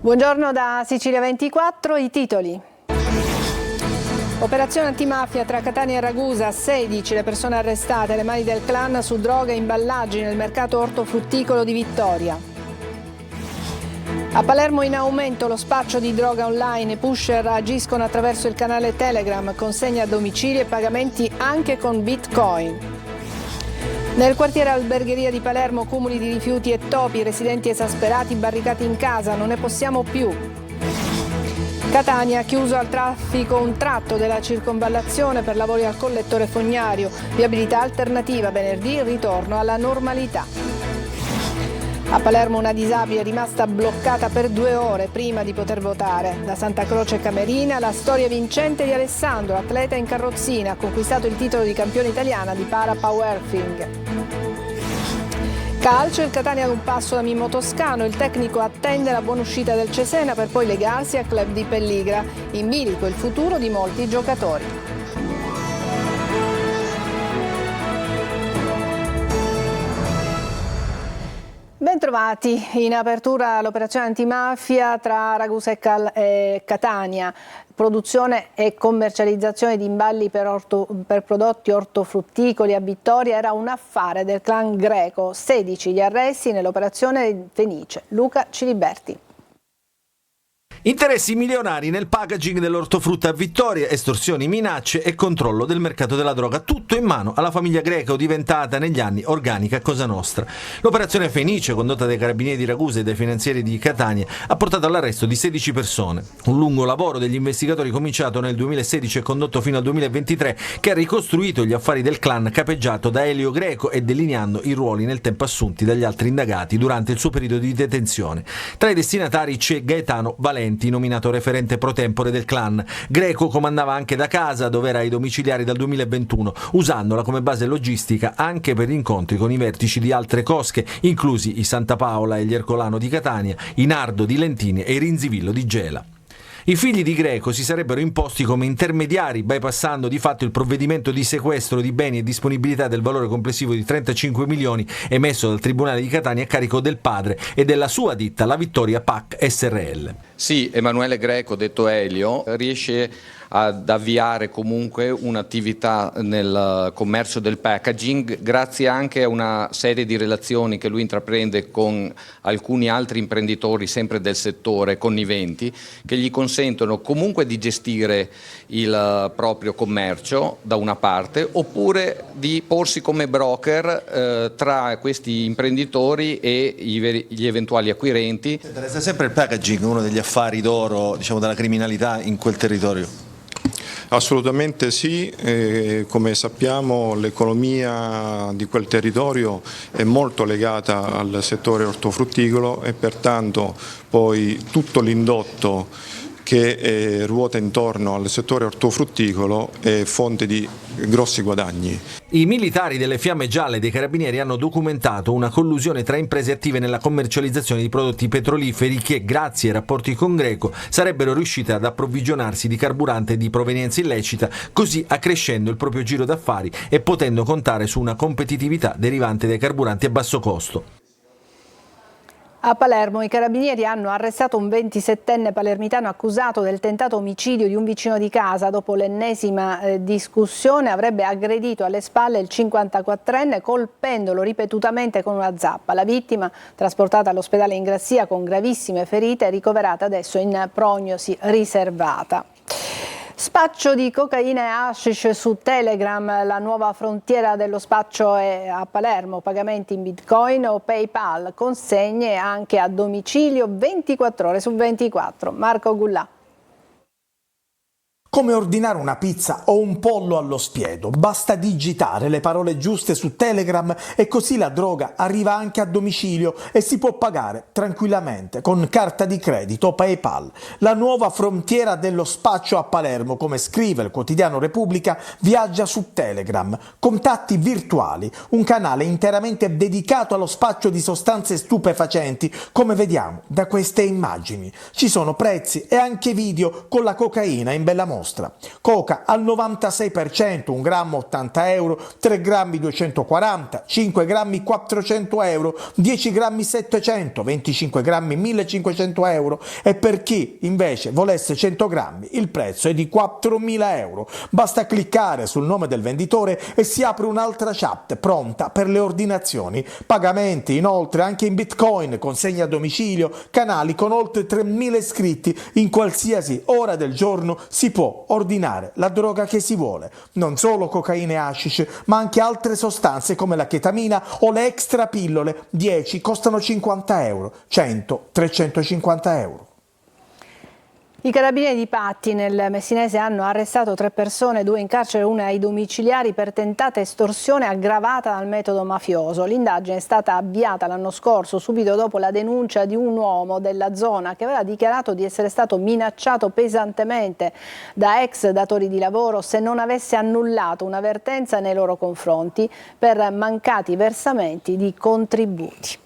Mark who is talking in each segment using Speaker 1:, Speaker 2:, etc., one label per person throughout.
Speaker 1: Buongiorno da Sicilia 24, i titoli. Operazione antimafia tra Catania e Ragusa, 16 le persone arrestate, le mani del clan su droga e imballaggi nel mercato ortofrutticolo di Vittoria. A Palermo in aumento lo spaccio di droga online, i pusher agiscono attraverso il canale Telegram, consegna a domicilio e pagamenti anche con Bitcoin. Nel quartiere Albergheria di Palermo cumuli di rifiuti e topi, residenti esasperati barricati in casa, non ne possiamo più. Catania, chiuso al traffico un tratto della circonvallazione per lavori al collettore fognario, viabilità alternativa, venerdì ritorno alla normalità. A Palermo una disabile è rimasta bloccata per 2 ore prima di poter votare. Da Santa Croce Camerina la storia vincente di Alessandro, atleta in carrozzina, ha conquistato il titolo di campione italiana di para powerlifting. Calcio, il Catania ad un passo da Mimmo Toscano, il tecnico attende la buona uscita del Cesena per poi legarsi al club di Pelligra. In bilico il futuro di molti giocatori. Bentrovati, in apertura l'operazione antimafia tra Ragusa e Catania, produzione e commercializzazione di imballi per prodotti ortofrutticoli a Vittoria era un affare del clan Greco, 16 gli arresti nell'operazione Fenice. Luca Ciliberti.
Speaker 2: Interessi milionari nel packaging dell'ortofrutta a Vittoria, estorsioni, minacce e controllo del mercato della droga, tutto in mano alla famiglia Greco, diventata negli anni organica a Cosa Nostra. L'operazione Fenice, condotta dai carabinieri di Ragusa e dai finanzieri di Catania, ha portato all'arresto di 16 persone. Un lungo lavoro degli investigatori cominciato nel 2016 e condotto fino al 2023 che ha ricostruito gli affari del clan capeggiato da Elio Greco e delineando i ruoli nel tempo assunti dagli altri indagati durante il suo periodo di detenzione. Tra i destinatari c'è Gaetano Valenti, nominato referente pro tempore del clan. Greco comandava anche da casa, dove era ai domiciliari dal 2021, usandola come base logistica anche per incontri con i vertici di altre cosche, inclusi i Santa Paola e gli Ercolano di Catania, i Nardo di Lentini e i Rinzivillo di Gela. I figli di Greco si sarebbero imposti come intermediari, bypassando di fatto il provvedimento di sequestro di beni e disponibilità del valore complessivo di 35 milioni emesso dal Tribunale di Catania a carico del padre e della sua ditta, la Vittoria Pack SRL.
Speaker 3: Sì, Emanuele Greco, detto Elio, riesce ad avviare comunque un'attività nel commercio del packaging grazie anche a una serie di relazioni che lui intraprende con alcuni altri imprenditori sempre del settore conniventi che gli consentono comunque di gestire il proprio commercio da una parte oppure di porsi come broker tra questi imprenditori e gli eventuali acquirenti.
Speaker 2: Resta sempre il packaging uno degli affari d'oro, diciamo, della criminalità in quel territorio?
Speaker 4: Assolutamente sì, come sappiamo l'economia di quel territorio è molto legata al settore ortofrutticolo e pertanto poi tutto l'indotto che ruota intorno al settore ortofrutticolo è fonte di grossi guadagni.
Speaker 2: I militari delle Fiamme Gialle dei Carabinieri hanno documentato una collusione tra imprese attive nella commercializzazione di prodotti petroliferi che, grazie ai rapporti con Greco, sarebbero riuscite ad approvvigionarsi di carburante di provenienza illecita, così accrescendo il proprio giro d'affari e potendo contare su una competitività derivante dai carburanti a basso costo.
Speaker 1: A Palermo i carabinieri hanno arrestato un 27enne palermitano accusato del tentato omicidio di un vicino di casa. Dopo l'ennesima discussione avrebbe aggredito alle spalle il 54enne colpendolo ripetutamente con una zappa. La vittima, trasportata all'ospedale in Grazia con gravissime ferite, è ricoverata adesso in prognosi riservata. Spaccio di cocaina e hashish su Telegram, la nuova frontiera dello spaccio è a Palermo, pagamenti in Bitcoin o PayPal, consegne anche a domicilio 24 ore su 24. Marco Gullà.
Speaker 5: Come ordinare una pizza o un pollo allo spiedo, basta digitare le parole giuste su Telegram e così la droga arriva anche a domicilio e si può pagare tranquillamente con carta di credito o PayPal. La nuova frontiera dello spaccio a Palermo, come scrive il quotidiano Repubblica, viaggia su Telegram. Contatti virtuali, un canale interamente dedicato allo spaccio di sostanze stupefacenti, come vediamo da queste immagini. Ci sono prezzi e anche video con la cocaina in bella mostra. Nostra. Coca al 96%, 1 grammo 80 euro, 3 grammi 240, 5 grammi 400 euro, 10 grammi 700, 25 grammi 1500 euro e per chi invece volesse 100 grammi il prezzo è di 4.000 euro. Basta cliccare sul nome del venditore e si apre un'altra chat pronta per le ordinazioni. Pagamenti inoltre anche in Bitcoin, consegna a domicilio, canali con oltre 3.000 iscritti. In qualsiasi ora del giorno si può ordinare la droga che si vuole. Non solo cocaina e hashish, ma anche altre sostanze come la chetamina o le extra pillole. 10 costano 50 euro, 100 350 euro.
Speaker 1: I carabinieri di Patti nel Messinese hanno arrestato 3 persone, 2 in carcere e 1 ai domiciliari per tentata estorsione aggravata dal metodo mafioso. L'indagine è stata avviata l'anno scorso, subito dopo la denuncia di un uomo della zona che aveva dichiarato di essere stato minacciato pesantemente da ex datori di lavoro se non avesse annullato un'avvertenza nei loro confronti per mancati versamenti di contributi.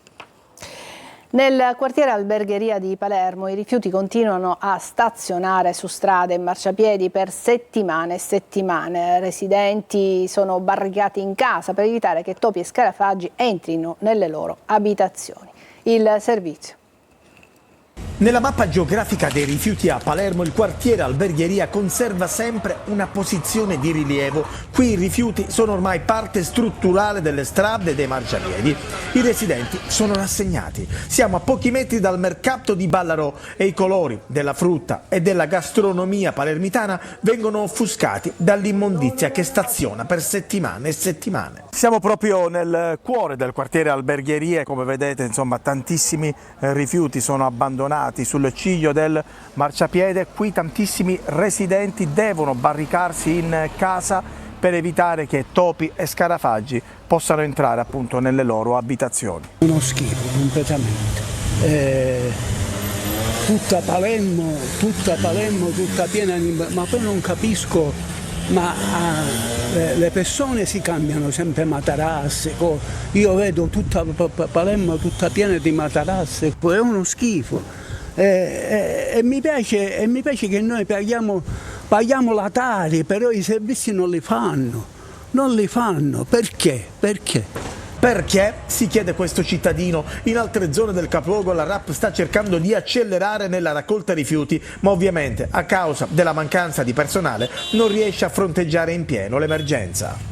Speaker 1: Nel quartiere Albergheria di Palermo i rifiuti continuano a stazionare su strade e marciapiedi per settimane e settimane. Residenti sono barricati in casa per evitare che topi e scarafaggi entrino nelle loro abitazioni. Il servizio.
Speaker 5: Nella mappa geografica dei rifiuti a Palermo il quartiere Albergheria conserva sempre una posizione di rilievo. Qui i rifiuti sono ormai parte strutturale delle strade e dei marciapiedi. I residenti sono rassegnati. Siamo a pochi metri dal mercato di Ballarò e i colori della frutta e della gastronomia palermitana vengono offuscati dall'immondizia che staziona per settimane e settimane. Siamo proprio nel cuore del quartiere Albergheria e come vedete insomma tantissimi rifiuti sono abbandonati sul ciglio del marciapiede. Qui tantissimi residenti devono barricarsi in casa per evitare che topi e scarafaggi possano entrare appunto nelle loro abitazioni.
Speaker 6: Uno schifo completamente. Tutta Palermo, tutta piena di... ma poi non capisco, le persone si cambiano sempre materasse, io vedo tutta Palermo tutta piena di materasse, è uno schifo. E mi piace che noi paghiamo la Tari, però i servizi non li fanno. Perché?
Speaker 5: Perché, si chiede questo cittadino, in altre zone del capoluogo la RAP sta cercando di accelerare nella raccolta rifiuti, ma ovviamente a causa della mancanza di personale non riesce a fronteggiare in pieno l'emergenza.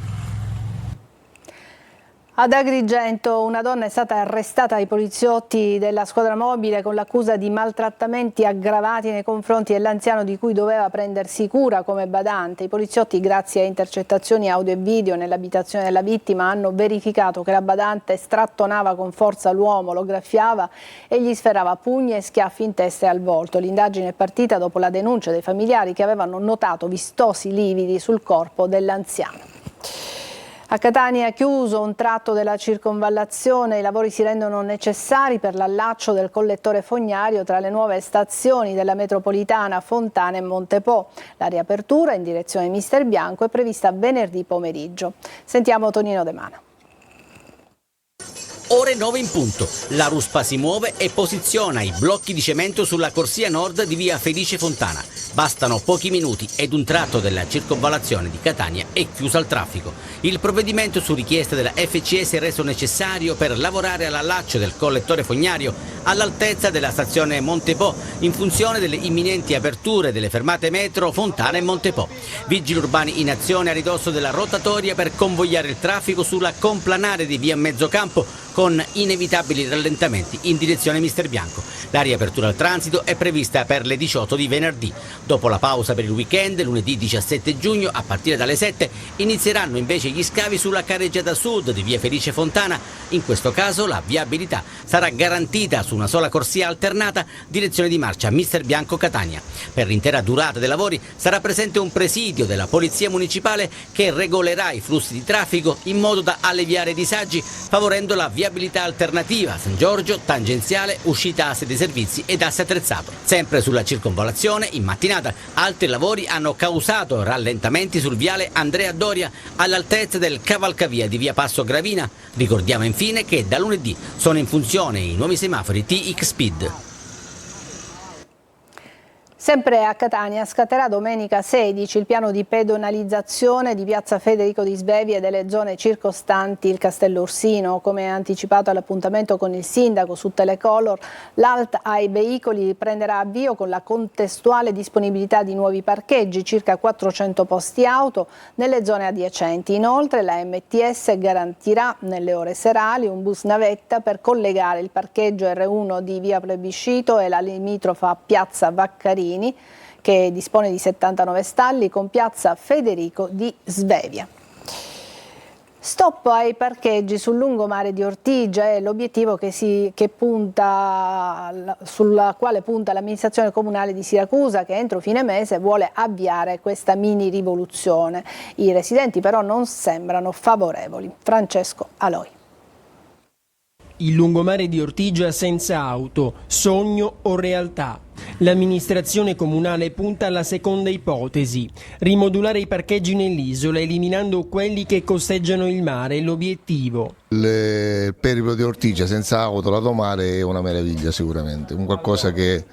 Speaker 1: Ad Agrigento una donna è stata arrestata dai poliziotti della squadra mobile con l'accusa di maltrattamenti aggravati nei confronti dell'anziano di cui doveva prendersi cura come badante. I poliziotti, grazie a intercettazioni audio e video nell'abitazione della vittima, hanno verificato che la badante strattonava con forza l'uomo, lo graffiava e gli sferrava pugni e schiaffi in testa e al volto. L'indagine è partita dopo la denuncia dei familiari che avevano notato vistosi lividi sul corpo dell'anziano. A Catania è chiuso un tratto della circonvallazione, i lavori si rendono necessari per l'allaccio del collettore fognario tra le nuove stazioni della metropolitana Fontana e Montepo. La riapertura in direzione Mister Bianco è prevista venerdì pomeriggio. Sentiamo Tonino De Mano.
Speaker 7: Ore 9 in punto, la ruspa si muove e posiziona i blocchi di cemento sulla corsia nord di via Felice Fontana. Bastano pochi minuti ed un tratto della circonvallazione di Catania è chiuso al traffico. Il provvedimento su richiesta della FCE si è reso necessario per lavorare all'allaccio del collettore fognario all'altezza della stazione Montepo in funzione delle imminenti aperture delle fermate metro Fontana e Montepo. Vigili urbani in azione a ridosso della rotatoria per convogliare il traffico sulla complanare di via Mezzocampo con inevitabili rallentamenti in direzione Mister Bianco. La riapertura al transito è prevista per le 18 di venerdì. Dopo la pausa per il weekend, lunedì 17 giugno, a partire dalle 7, inizieranno invece gli scavi sulla carreggiata sud di via Felice Fontana. In questo caso la viabilità sarà garantita su una sola corsia alternata direzione di marcia Mister Bianco Catania. Per l'intera durata dei lavori sarà presente un presidio della Polizia Municipale che regolerà i flussi di traffico in modo da alleviare i disagi, favorendo la viabilità alternativa San Giorgio, tangenziale, uscita asse dei servizi ed asse attrezzato. Sempre sulla circonvallazione, in mattinata, altri lavori hanno causato rallentamenti sul viale Andrea Doria all'altezza del cavalcavia di via Passo Gravina. Ricordiamo infine che da lunedì sono in funzione i nuovi semafori TX Speed.
Speaker 1: Sempre a Catania scatterà domenica 16 il piano di pedonalizzazione di piazza Federico di Svevia e delle zone circostanti il Castello Ursino. Come anticipato all'appuntamento con il sindaco su Telecolor, l'ALT ai veicoli prenderà avvio con la contestuale disponibilità di nuovi parcheggi, circa 400 posti auto nelle zone adiacenti. Inoltre la MTS garantirà nelle ore serali un bus navetta per collegare il parcheggio R1 di via Plebiscito e la limitrofa piazza Vaccarini, che dispone di 79 stalli, con piazza Federico di Svevia. Stop ai parcheggi sul lungomare di Ortigia è l'obiettivo sulla quale punta l'amministrazione comunale di Siracusa, che entro fine mese vuole avviare questa mini rivoluzione. I residenti però non sembrano favorevoli. Francesco Aloi.
Speaker 8: Il lungomare di Ortigia senza auto, sogno o realtà? L'amministrazione comunale punta alla seconda ipotesi: rimodulare i parcheggi nell'isola eliminando quelli che costeggiano il mare. L'obiettivo:
Speaker 9: il periplo di Ortigia senza auto lato mare è una meraviglia, sicuramente, un qualcosa che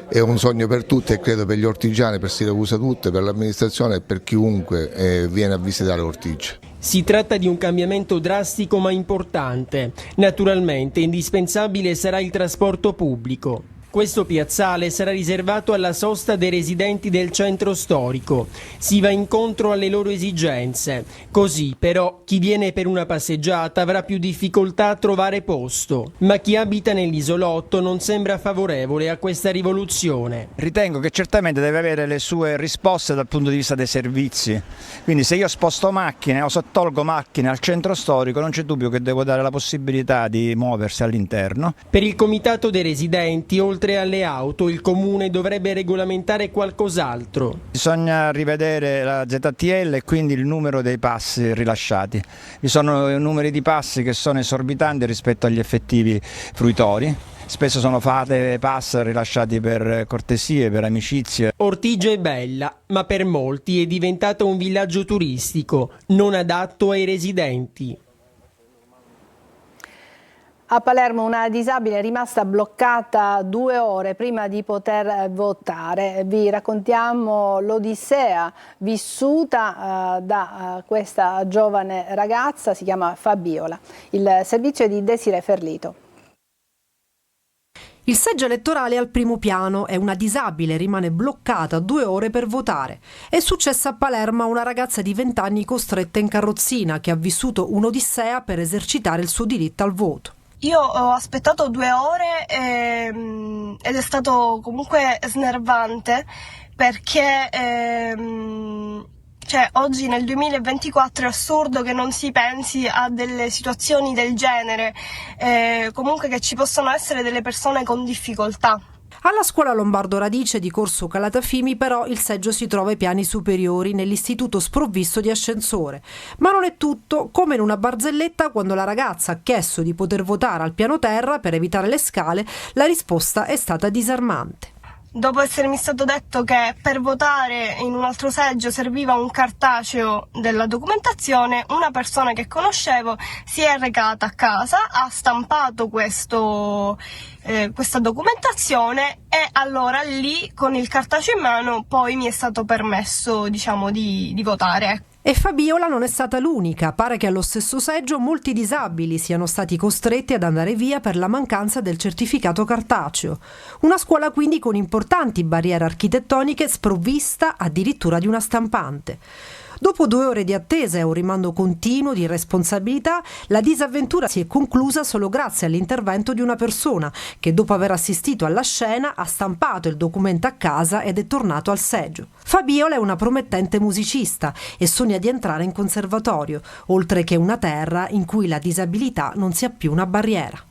Speaker 9: è un sogno per tutti, e credo per gli ortigiani, per Siracusa tutte, per l'amministrazione e per chiunque viene a visitare Ortigia.
Speaker 8: Si tratta di un cambiamento drastico ma importante. Naturalmente indispensabile sarà il trasporto pubblico. Questo piazzale sarà riservato alla sosta dei residenti del centro storico. Si va incontro alle loro esigenze. Così però chi viene per una passeggiata avrà più difficoltà a trovare posto. Ma chi abita nell'isolotto non sembra favorevole a questa rivoluzione.
Speaker 10: Ritengo che certamente deve avere le sue risposte dal punto di vista dei servizi. Quindi se io sposto macchine o sottolgo macchine al centro storico, non c'è dubbio che devo dare la possibilità di muoversi all'interno.
Speaker 8: Per il comitato dei residenti, oltre alle auto, il comune dovrebbe regolamentare qualcos'altro.
Speaker 10: Bisogna rivedere la ZTL e quindi il numero dei passi rilasciati. Vi sono numeri di passi che sono esorbitanti rispetto agli effettivi fruitori. Spesso sono fate pass rilasciati per cortesie, per amicizie.
Speaker 8: Ortigia è bella, ma per molti è diventata un villaggio turistico, non adatto ai residenti.
Speaker 1: A Palermo una disabile è rimasta bloccata 2 ore prima di poter votare. Vi raccontiamo l'odissea vissuta da questa giovane ragazza, si chiama Fabiola. Il servizio è di Desiree Ferlito.
Speaker 11: Il seggio elettorale è al primo piano e una disabile rimane bloccata 2 ore per votare. È successa a Palermo a una ragazza di 20 anni costretta in carrozzina che ha vissuto un'odissea per esercitare il suo diritto al voto.
Speaker 12: Io ho aspettato 2 ore ed è stato comunque snervante perché oggi nel 2024 è assurdo che non si pensi a delle situazioni del genere, comunque che ci possano essere delle persone con difficoltà.
Speaker 11: Alla scuola Lombardo Radice di Corso Calatafimi però il seggio si trova ai piani superiori nell'istituto sprovvisto di ascensore. Ma non è tutto. Come in una barzelletta, quando la ragazza ha chiesto di poter votare al piano terra per evitare le scale, la risposta è stata disarmante.
Speaker 12: Dopo essermi stato detto che per votare in un altro seggio serviva un cartaceo della documentazione, una persona che conoscevo si è recata a casa, ha stampato questa documentazione e allora lì con il cartaceo in mano poi mi è stato permesso di votare.
Speaker 11: E Fabiola non è stata l'unica. Pare che allo stesso seggio molti disabili siano stati costretti ad andare via per la mancanza del certificato cartaceo. Una scuola quindi con importanti barriere architettoniche, sprovvista addirittura di una stampante. Dopo 2 ore di attesa e un rimando continuo di irresponsabilità, la disavventura si è conclusa solo grazie all'intervento di una persona che, dopo aver assistito alla scena, ha stampato il documento a casa ed è tornato al seggio. Fabiola è una promettente musicista e sogna di entrare in conservatorio, oltre che una terra in cui la disabilità non sia più una barriera.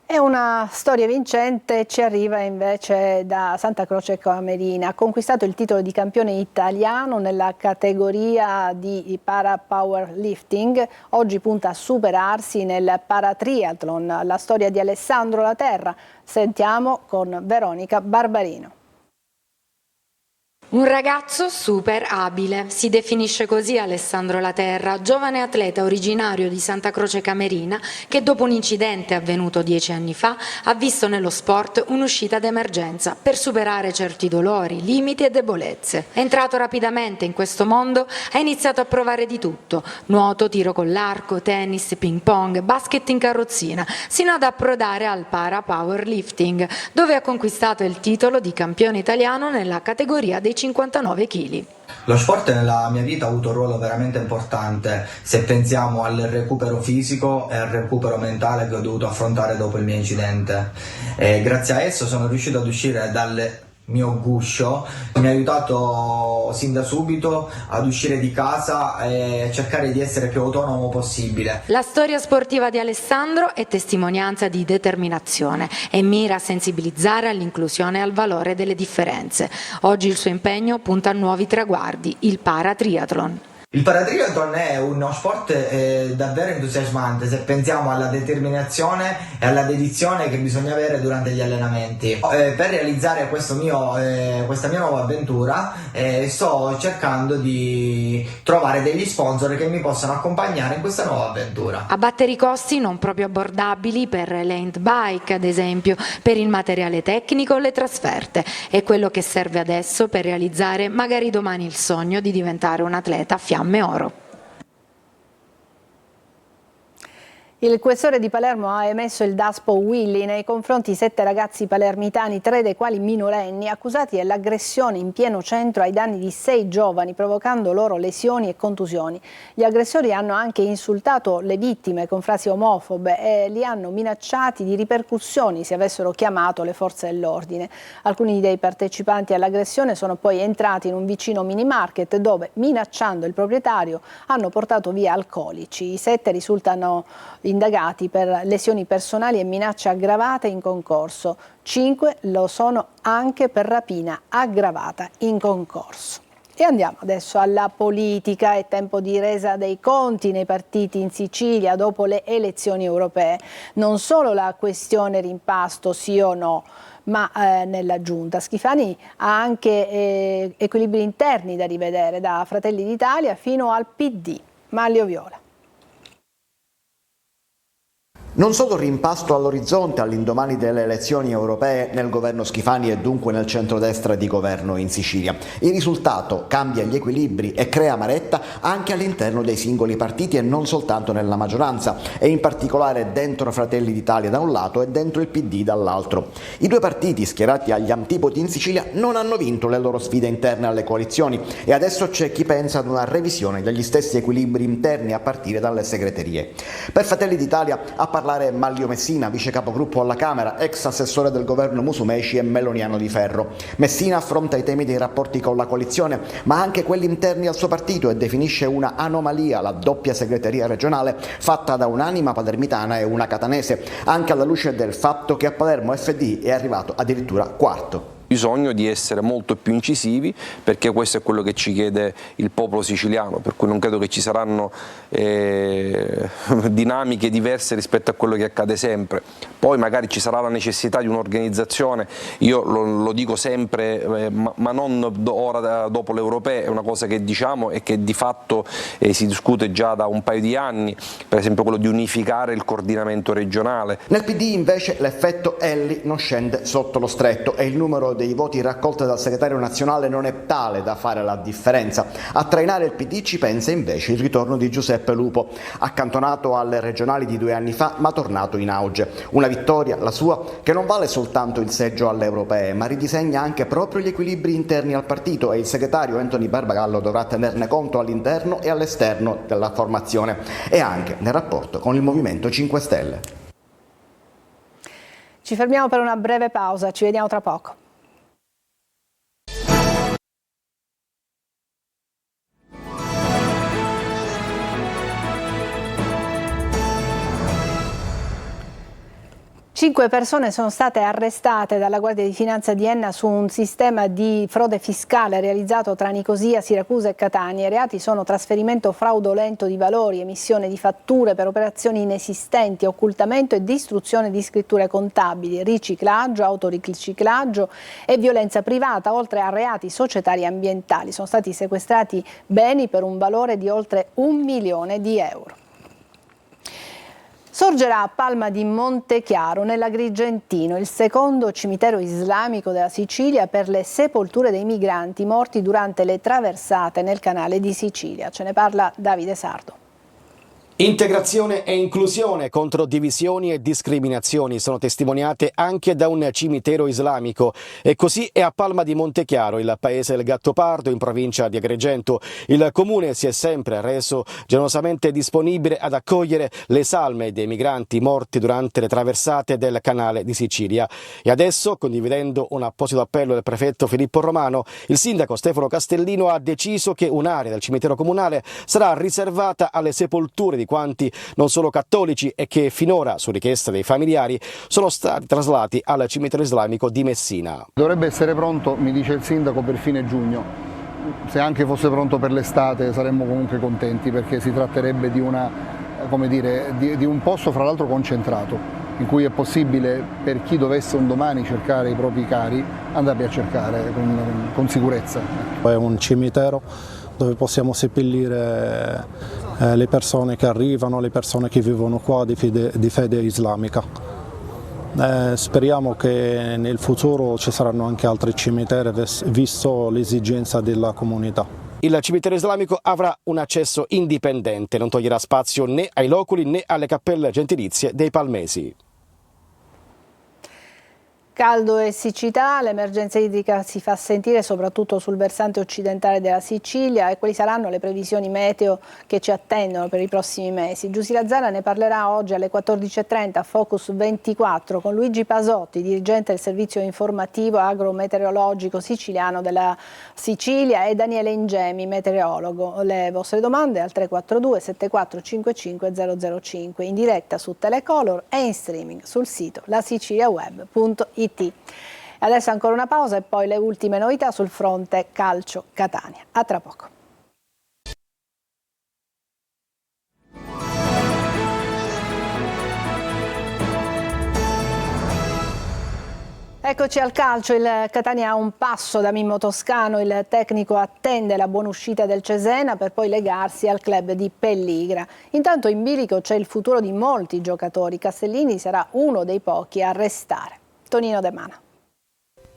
Speaker 1: E una storia vincente ci arriva invece da Santa Croce Camerina. Ha conquistato il titolo di campione italiano nella categoria di para powerlifting. Oggi punta a superarsi nel paratriathlon. La storia di Alessandro Laterra. Sentiamo con Veronica Barbarino.
Speaker 13: Un ragazzo super abile, si definisce così Alessandro Laterra, giovane atleta originario di Santa Croce Camerina che dopo un incidente avvenuto 10 anni fa ha visto nello sport un'uscita d'emergenza per superare certi dolori, limiti e debolezze. Entrato rapidamente in questo mondo ha iniziato a provare di tutto: nuoto, tiro con l'arco, tennis, ping pong, basket in carrozzina, sino ad approdare al para powerlifting, dove ha conquistato il titolo di campione italiano nella categoria dei 59 kg.
Speaker 14: Lo sport nella mia vita ha avuto un ruolo veramente importante, se pensiamo al recupero fisico e al recupero mentale che ho dovuto affrontare dopo il mio incidente. Grazie a esso sono riuscito ad uscire dal mio guscio, mi ha aiutato sin da subito ad uscire di casa e cercare di essere più autonomo possibile.
Speaker 13: La storia sportiva di Alessandro è testimonianza di determinazione e mira a sensibilizzare all'inclusione e al valore delle differenze. Oggi il suo impegno punta a nuovi traguardi, il paratriathlon.
Speaker 14: Il paratriathlon è uno sport davvero entusiasmante se pensiamo alla determinazione e alla dedizione che bisogna avere durante gli allenamenti. Per realizzare questa mia nuova avventura sto cercando di trovare degli sponsor che mi possano accompagnare in questa nuova avventura.
Speaker 13: Abbattere i costi non proprio abbordabili per le handbike, ad esempio, per il materiale tecnico o le trasferte. È quello che serve adesso per realizzare magari domani il sogno di diventare un atleta a fiamme oro.
Speaker 1: Il questore di Palermo ha emesso il Daspo Willy nei confronti di 7 ragazzi palermitani, 3 dei quali minorenni, accusati dell'aggressione in pieno centro ai danni di 6 giovani, provocando loro lesioni e contusioni. Gli aggressori hanno anche insultato le vittime con frasi omofobe e li hanno minacciati di ripercussioni se avessero chiamato le forze dell'ordine. Alcuni dei partecipanti all'aggressione sono poi entrati in un vicino minimarket dove, minacciando il proprietario, hanno portato via alcolici. I 7 risultano indagati per lesioni personali e minacce aggravate in concorso. 5 lo sono anche per rapina aggravata in concorso. E andiamo adesso alla politica. È tempo di resa dei conti nei partiti in Sicilia dopo le elezioni europee. Non solo la questione rimpasto sì o no, ma nella giunta Schifani ha anche equilibri interni da rivedere, da Fratelli d'Italia fino al PD. Manlio Viola.
Speaker 15: Non solo rimpasto all'orizzonte all'indomani delle elezioni europee nel governo Schifani e dunque nel centrodestra di governo in Sicilia. Il risultato cambia gli equilibri e crea amaretta anche all'interno dei singoli partiti e non soltanto nella maggioranza, e in particolare dentro Fratelli d'Italia da un lato e dentro il PD dall'altro. I due partiti schierati agli antipodi in Sicilia non hanno vinto le loro sfide interne alle coalizioni e adesso c'è chi pensa ad una revisione degli stessi equilibri interni a partire dalle segreterie. Per Fratelli d'Italia a parlare Manlio Messina, vice capogruppo alla Camera, ex assessore del governo Musumeci e meloniano di ferro. Messina affronta i temi dei rapporti con la coalizione, ma anche quelli interni al suo partito, e definisce una anomalia la doppia segreteria regionale fatta da un'anima palermitana e una catanese, anche alla luce del fatto che a Palermo FD è arrivato addirittura quarto.
Speaker 16: Bisogno di essere molto più incisivi, perché questo è quello che ci chiede il popolo siciliano, per cui non credo che ci saranno dinamiche diverse rispetto a quello che accade sempre. Poi magari ci sarà la necessità di un'organizzazione, io lo dico sempre, ma non ora dopo le europee, è una cosa che diciamo e che di fatto si discute già da un paio di anni, per esempio quello di unificare il coordinamento regionale.
Speaker 15: Nel PD invece l'effetto Elli non scende sotto lo stretto e il numero dei voti raccolti dal segretario nazionale non è tale da fare la differenza. A trainare il PD ci pensa invece il ritorno di Giuseppe Lupo, accantonato alle regionali di 2 anni fa ma tornato in auge. Una vittoria, la sua, che non vale soltanto il seggio alle europee, ma ridisegna anche proprio gli equilibri interni al partito, e il segretario Anthony Barbagallo dovrà tenerne conto all'interno e all'esterno della formazione e anche nel rapporto con il Movimento 5 Stelle.
Speaker 1: Ci fermiamo per una breve pausa, ci vediamo tra poco. 5 persone sono state arrestate dalla Guardia di Finanza di Enna su un sistema di frode fiscale realizzato tra Nicosia, Siracusa e Catania. I reati sono trasferimento fraudolento di valori, emissione di fatture per operazioni inesistenti, occultamento e distruzione di scritture contabili, riciclaggio, autoriciclaggio e violenza privata, oltre a reati societari e ambientali. Sono stati sequestrati beni per un valore di oltre 1 milione di euro. Sorgerà a Palma di Montechiaro, nell'Agrigentino, il secondo cimitero islamico della Sicilia per le sepolture dei migranti morti durante le traversate nel canale di Sicilia. Ce ne parla Davide Sardo.
Speaker 17: Integrazione e inclusione contro divisioni e discriminazioni sono testimoniate anche da un cimitero islamico e così è a Palma di Montechiaro, il paese del Gattopardo in provincia di Agrigento. Il comune si è sempre reso generosamente disponibile ad accogliere le salme dei migranti morti durante le traversate del canale di Sicilia e adesso, condividendo un apposito appello del prefetto Filippo Romano, il sindaco Stefano Castellino ha deciso che un'area del cimitero comunale sarà riservata alle sepolture di quanti non sono cattolici e che finora, su richiesta dei familiari, sono stati traslati al cimitero islamico di Messina.
Speaker 18: Dovrebbe essere pronto, mi dice il sindaco, per fine giugno. Se anche fosse pronto per l'estate saremmo comunque contenti, perché si tratterebbe di di un posto fra l'altro concentrato, in cui è possibile per chi dovesse un domani cercare i propri cari andarli a cercare con sicurezza.
Speaker 19: È un cimitero dove possiamo seppellire le persone che arrivano, le persone che vivono qua di fede islamica. Speriamo che nel futuro ci saranno anche altri cimiteri, visto l'esigenza della comunità.
Speaker 17: Il cimitero islamico avrà un accesso indipendente, non toglierà spazio né ai loculi né alle cappelle gentilizie dei palmesi.
Speaker 1: Caldo e siccità, l'emergenza idrica si fa sentire soprattutto sul versante occidentale della Sicilia e quali saranno le previsioni meteo che ci attendono per i prossimi mesi. Giusy Lazzara ne parlerà oggi alle 14.30 a Focus 24 con Luigi Pasotti, dirigente del servizio informativo agrometeorologico siciliano della Sicilia, e Daniele Ingemi, meteorologo. Le vostre domande al 342 7455 005 in diretta su Telecolor e in streaming sul sito lasiciliaweb.it. Adesso ancora una pausa e poi le ultime novità sul fronte calcio Catania. A tra poco. Eccoci al calcio, il Catania ha un passo da Mimmo Toscano, il tecnico attende la buona uscita del Cesena per poi legarsi al club di Pelligra. Intanto in bilico c'è il futuro di molti giocatori, Castellini sarà uno dei pochi a restare. Tonino De Mana.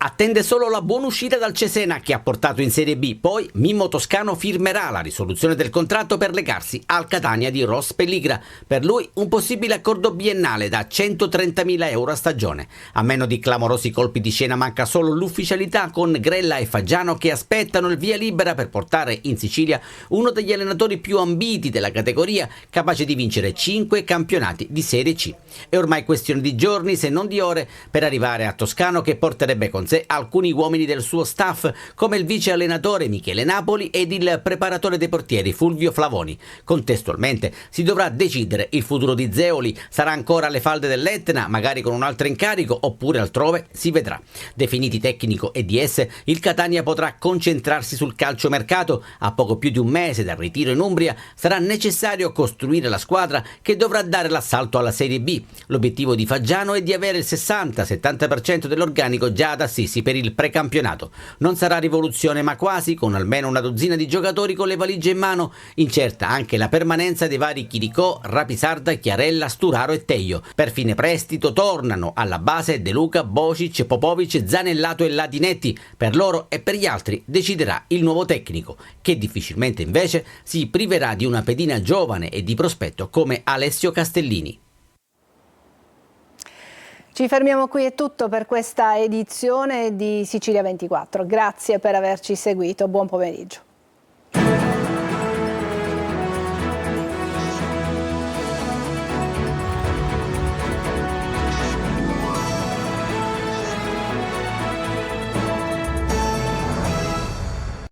Speaker 7: Attende solo la buona uscita dal Cesena che ha portato in Serie B, poi Mimmo Toscano firmerà la risoluzione del contratto per legarsi al Catania di Ross Pelligra. Per lui un possibile accordo biennale da 130.000 euro a stagione. A meno di clamorosi colpi di scena manca solo l'ufficialità con Grella e Faggiano che aspettano il via libera per portare in Sicilia uno degli allenatori più ambiti della categoria, capace di vincere 5 campionati di Serie C. È ormai questione di giorni, se non di ore, per arrivare a Toscano che porterebbe con sé alcuni uomini del suo staff come il vice allenatore Michele Napoli ed il preparatore dei portieri Fulvio Flavoni. Contestualmente si dovrà decidere il futuro di Zeoli, sarà ancora alle falde dell'Etna, magari con un altro incarico, oppure altrove, si vedrà. Definiti tecnico e DS, il Catania potrà concentrarsi sul calciomercato. A poco più di un mese dal ritiro in Umbria sarà necessario costruire la squadra che dovrà dare l'assalto alla Serie B. L'obiettivo di Faggiano è di avere il 60-70% dell'organico già ad Assisi per il precampionato. Non sarà rivoluzione ma quasi, con almeno una dozzina di giocatori con le valigie in mano. Incerta anche la permanenza dei vari Chiricò, Rapisarda, Chiarella, Sturaro e Teio. Per fine prestito tornano alla base De Luca, Bocic, Popovic, Zanellato e Ladinetti. Per loro e per gli altri deciderà il nuovo tecnico, che difficilmente invece si priverà di una pedina giovane e di prospetto come Alessio Castellini.
Speaker 1: Ci fermiamo qui, è tutto per questa edizione di Sicilia 24. Grazie per averci seguito, buon pomeriggio.